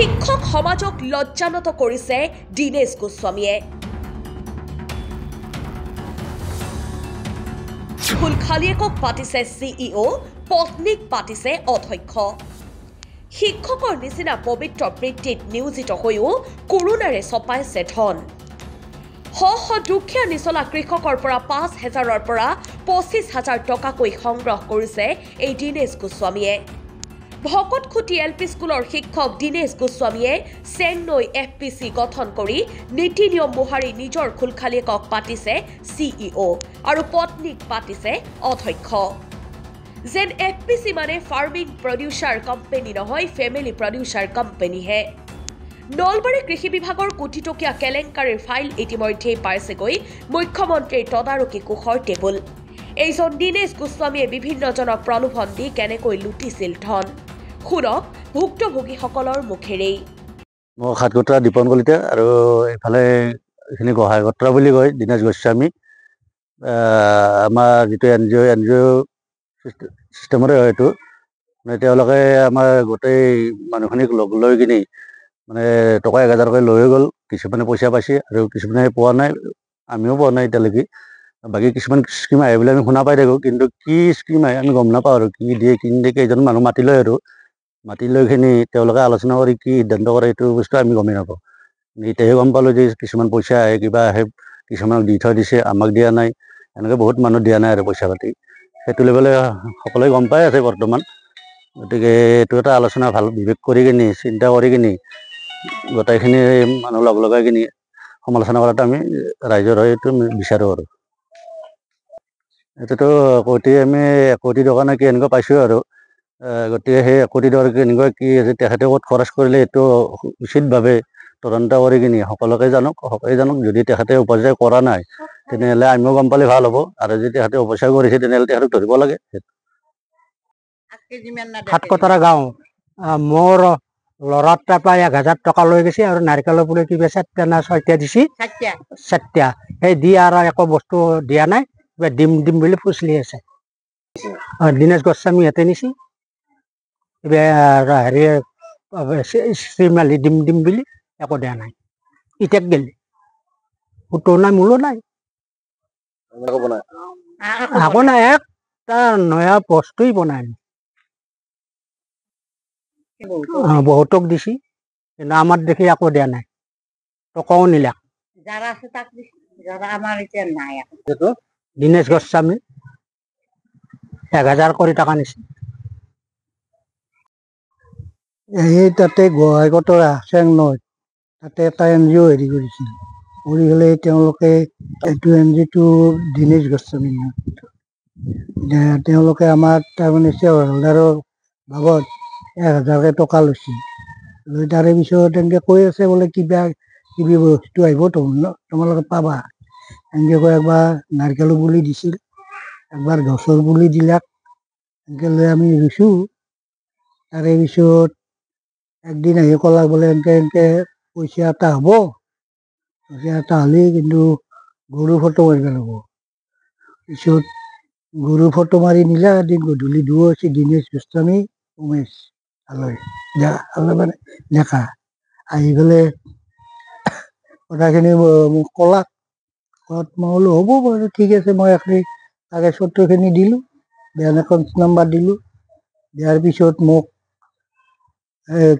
শিক্ষক সমাজক লজ্জানত কৰিছে দীনেশ গোস্বামীয়ে। স্কুল খালীয়েকক পাতিছে CEO, পত্নীক পাতিছে অধ্যক্ষ। শিক্ষকৰ নিচিনা পবিত্ৰ বৃত্তিত নিয়োজিত হৈও কৰোণাৰে চপাইছে ধন। শ দুখীয়া নিচলা কৃষকৰ পৰা 5,000ৰ পৰা 25,000 টকাকৈ সংগ্ৰহ কৰিছে এই দীনেশ গোস্বামীয়ে। ভকতখুটি LP স্কুলৰ শিক্ষক দীনেশ গোস্বামীয়ে চেংনৈ FPC গঠন কৰি নীতি নিয়ম মোহাৰি নিজৰ খোলখালীয়েকক পাতিছে CEO আৰু পত্নীক পাতিছে অধ্যক্ষ। যেন FPC মানে ফাৰ্মিং প্ৰডিউচাৰ কোম্পানী নহয়, ফেমিলি প্ৰডিউচাৰ কোম্পানীহে। নলবাৰী কৃষি বিভাগৰ কোটি টকীয়া কেলেংকাৰীৰ ফাইল ইতিমধ্যেই পাইছেগৈ মুখ্যমন্ত্ৰীৰ তদাৰকী কোষৰ টেবুল। এইজন দীনেশ গোস্বামীয়ে বিভিন্নজনক প্ৰলোভন দি কেনেকৈ লুটিছিল ধন, শুনক ভুক্তভোগীসকলৰ মুখেৰেই। মই সাতগোটৰা দীপন কলিতা আৰু এইফালে এইখিনি গোহাঁইগোটৰা বুলি কয় দীনেশ গোস্বামী। আমাৰ যিটো NGO চিষ্টেমৰে হয় এইটো, মানে তেওঁলোকে আমাৰ গোটেই মানুহখিনিক লগ লৈ কিনি মানে টকা 1,000কৈ লৈ গ'ল। কিছুমানে পইচা পাইছে আৰু কিছুমানে পোৱা নাই, আমিও পোৱা নাই এতিয়ালৈকে। বাকী কিছুমান স্কিম আহে বুলি আমি শুনা পাই থাকোঁ, কিন্তু কি স্কিম আহে আমি গম নাপাওঁ আৰু কি দিয়ে কেইজন মানুহ মাতি লয় আৰু মাতি লৈ কিনি তেওঁলোকে আলোচনা কৰি কি সিদ্ধান্ত কৰে এইটো বস্তু আমি গমেই নাপাওঁ। এতিয়াহে গম পালোঁ যে কিছুমান পইচা আহে, কিবা আহে, কিছুমানক দি থৈ দিছে, আমাক দিয়া নাই, এনেকৈ বহুত মানুহ দিয়া নাই আৰু পইচা পাতি। সেইটো লেভেলে সকলোৱে গম পাই আছে বৰ্তমান। গতিকে এইটো এটা আলোচনা ভাল বিবেক কৰি কিনি চিন্তা কৰি কিনি গোটেইখিনি মানুহ লগ লগাই কিনি সমালোচনা কৰাটো আমি ৰাইজৰ হৈ এইটো বিচাৰোঁ আৰু এইটোতো আমি 1 কোটি টকা নে কি এনেকুৱা পাইছোঁ আৰু গতিকে সেই 1 কোটি টকা কেনেকুৱা কি আছে তেখেতে ক'ত খৰচ কৰিলে এইটো উচিতভাৱে তদন্ত কৰি কিনি সকলোকে সকলোৱে জানক। যদি তেখেতে উপচয় কৰা নাই তেনেহ'লে আমিও গম পালে ভাল হ'ব, আৰু যদি তেখেতে উপচয় কৰিছে তেনেহ'লে তেখেতক ধৰিব লাগে। সাতকতৰা গাঁও মোৰ ল'ৰাৰ তাৰপৰা 1,000 টকা লৈ গৈছে আৰু নাৰিকলৰ পুলি কিবা 4টা না 6টা দিছে, 4টা সেই দি আৰু একো বস্তু দিয়া নাই, কিবা দিম বুলি ফুচলি আছে। দীনেশ গোস্বামী সিহঁতে নিছে কিবা হেৰি শ্ৰীমালি দিম বুলি একো দিয়া নাই। ইটাক গেলি সুতো নাই, মূলো নাই, একো নাই, একটা নয়া বস্তুই বনাই বহুতক দিছি, কিন্তু আমাৰ দেখি একো দিয়া নাই, টকাও নিলাক। দীনেশ গোস্বামী 1,000 কোটি টকা নিছে। এই তাতে গোহাঁইগোটৰা চেংনৈ তাতে এটা NGO হেৰি কৰিছিল, কৰি পেলাই তেওঁলোকে এইটো NGOটো দীনেশ গোস্বামী তেওঁলোকে আমাৰ তাৰমানে শ্বেয়াৰহোল্ডাৰৰ ভাগত 1,000কে টকা লৈছিল। লৈ তাৰে পিছত এনেকৈ কৈ আছে বোলে কিবা কিবি বস্তু আহিব তোমালোকে পাবা। এনেকৈ কৈ একবাৰ নাৰিকলৰ পুলি দিছিল, একবাৰ গছৰ পুলি দিলাক। এনেকৈ লৈ আমি ৰুইছোঁ। তাৰে পিছত একদিন আহি ক'লাক বোলে এনেকৈ পইচা এটা হ'ব, পইচা এটা হ'লেই কিন্তু গৰু ফটো মাৰিব লাগিব। পিছত গৰু ফটো মাৰি নিলা। এদিন গধূলি দুয়ো হৈছে দীনেশ গোস্বামী উমেশ আলয় মানে ডেকা আহি পেলাই কথাখিনি মোক ক'লাক। মই বোলো হ'ব বাৰু ঠিক আছে, মই এখিনি কাগজ পত্ৰখিনি দিলোঁ, বেংক একাউণ্ট নাম্বাৰ দিলোঁ। দিয়াৰ পিছত মোক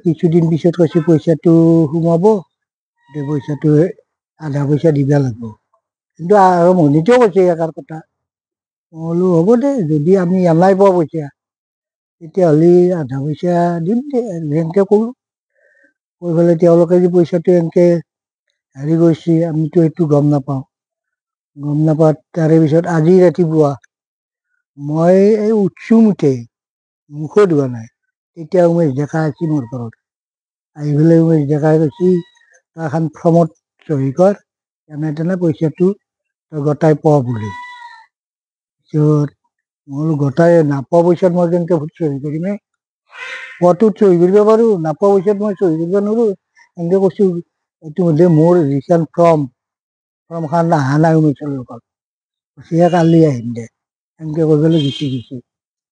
কিছুদিন পিছত কৈছে পইচাটো সোমাব, পইচাটো আধা পইচা দিব লাগিব, কিন্তু আৰম্ভণিতেও কৈছে এষাৰ কথা। মই বোলো হ'ব দে, যদি আমি এনাই পোৱা পইচা তেতিয়াহ'লে আধা পইচা দিম দে, এনেকৈ ক'লোঁ। কৈ পেলাই তেওঁলোকে যে পইচাটো এনেকৈ হেৰি কৰিছে আমিতো সেইটো গম নাপাওঁ। তাৰে পিছত আজি ৰাতিপুৱা মই এই উঠছোঁ মুখো ধোৱা নাই, তেতিয়া উমেশ ডেকা আহিছে মোৰ ঘৰত। আহি পেলাই উমেশ ডেকাই কৈছে তই এখন ফৰ্মত চহী কৰ, তেনে পইচাটো তই গোটাই পোৱা বুলি। পিছত মই বোলো গোটাই নাপোৱা পইচাত মই কেনেকৈ চহী কৰিম? পোৱাটোত চহী কৰিব পাৰোঁ, নাপোৱা পইচাত মই চহী কৰিব নোৱাৰোঁ। এনেকৈ কৈছোঁ। ইতিমধ্যে মোৰ ৰিটাৰ্ণ ফৰ্মখন অহা নাই উমেশৰ লগত, কৈছে কালি আহিম দে। এনেকৈ কৈ পেলাই গুচি গৈছে।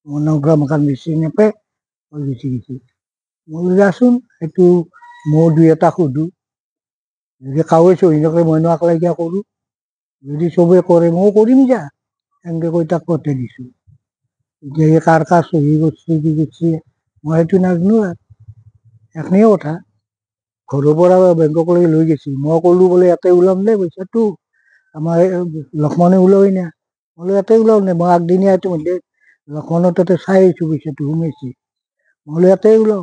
মনোগ্ৰামখন বিচাৰি নাপায়, গুচি গৈছে। মই বোলো যাচোন, সেইটো মই দুই এটা সুধো যদি কাৱে চহী নকৰে মইনো আকলাইকিয়া কৰোঁ যদি চবে কৰে ময়ো কৰিম যা এনেকৈ কৈ তাক পঠাই দিছোঁ এতিয়া কাৰ কাৰ চহী কৰিছে কি কৰিছে মই সেইটো নাজানো আৰু এখনেই কথা ঘৰৰ পৰা বেংককলৈকে লৈ গৈছিল মই ক'লো বোলে ইয়াতে ওলাম দে পইচাটো আমাৰ লক্ষ্মণে ওলাই না বোলো ইয়াতে ওলাও নে মই আগদিনীয়া এইটো মধ্যে লক্ষ্মণৰ তাতে চাই আহিছোঁ পইচাটো সোমাইছে মই বোলো ইয়াতে ওলাও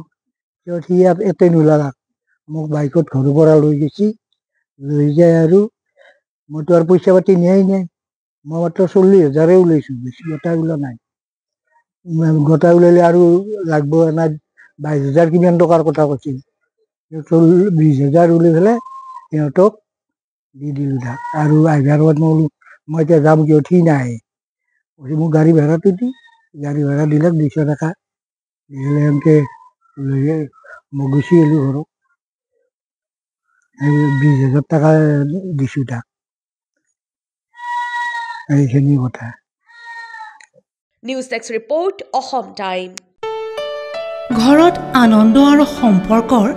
সি ইয়াতে নোলালাক মোক বাইকত ঘৰৰ পৰা লৈ গৈছে লৈ যায় আৰু মইতো আৰু পইচা পাতি নিয়াই নাই মই মাত্ৰ 40,000 ওলাইছোঁ বেছি গোটাই ওলোৱা নাই গোটাই ওলালে আৰু লাগব এনে 22,000 কিমান টকাৰ কথা কৈছিল 20,000 ওলাই পেলাই সিহঁতক দি দিলোঁ তাক আৰু আহিবাৰ সময়ত মই বোলো মই এতিয়া যাম কিয় ঠিক নাই মোক গাড়ী ভাড়াটো দি গাড়ী ভাড়া দিলাক 200 টকা দিলে এনেকৈ লৈ মই গুচি আহিলোঁ ঘৰত 20,000 টকা দিছোঁ তাক এইখিনি কথা news desk report Assam time ঘৰত আনন্দ আৰু সম্পৰ্কৰ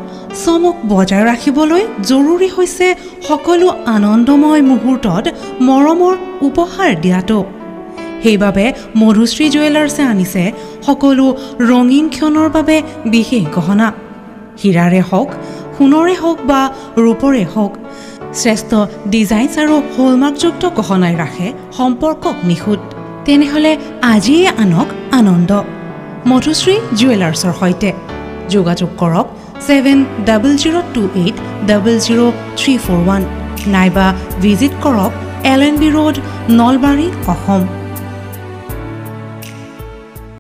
চমক বজাই ৰাখিবলৈ জৰুৰী হৈছে সকলো আনন্দময় মুহূৰ্তত মৰমৰ উপহাৰ দিয়াটো সেইবাবে মধুশ্ৰী জুৱেলাৰ্ছে আনিছে সকলো ৰঙীন ক্ষণৰ বাবে বিশেষ গহনা হীৰাৰে হওক সোণৰে হওক বা ৰূপৰে হওক শ্ৰেষ্ঠ ডিজাইনছ আৰু হলমাৰ্কযুক্ত গহনাই ৰাখে সম্পৰ্কক নিখুঁত তেনেহ'লে আজিয়ে আনক আনন্দ মধুশ্ৰী জুৱেলাৰ্ছৰ সৈতে যোগাযোগ কৰক 7028000341 নাইবা ভিজিট কৰক LNB ৰোড নলবাৰী অসম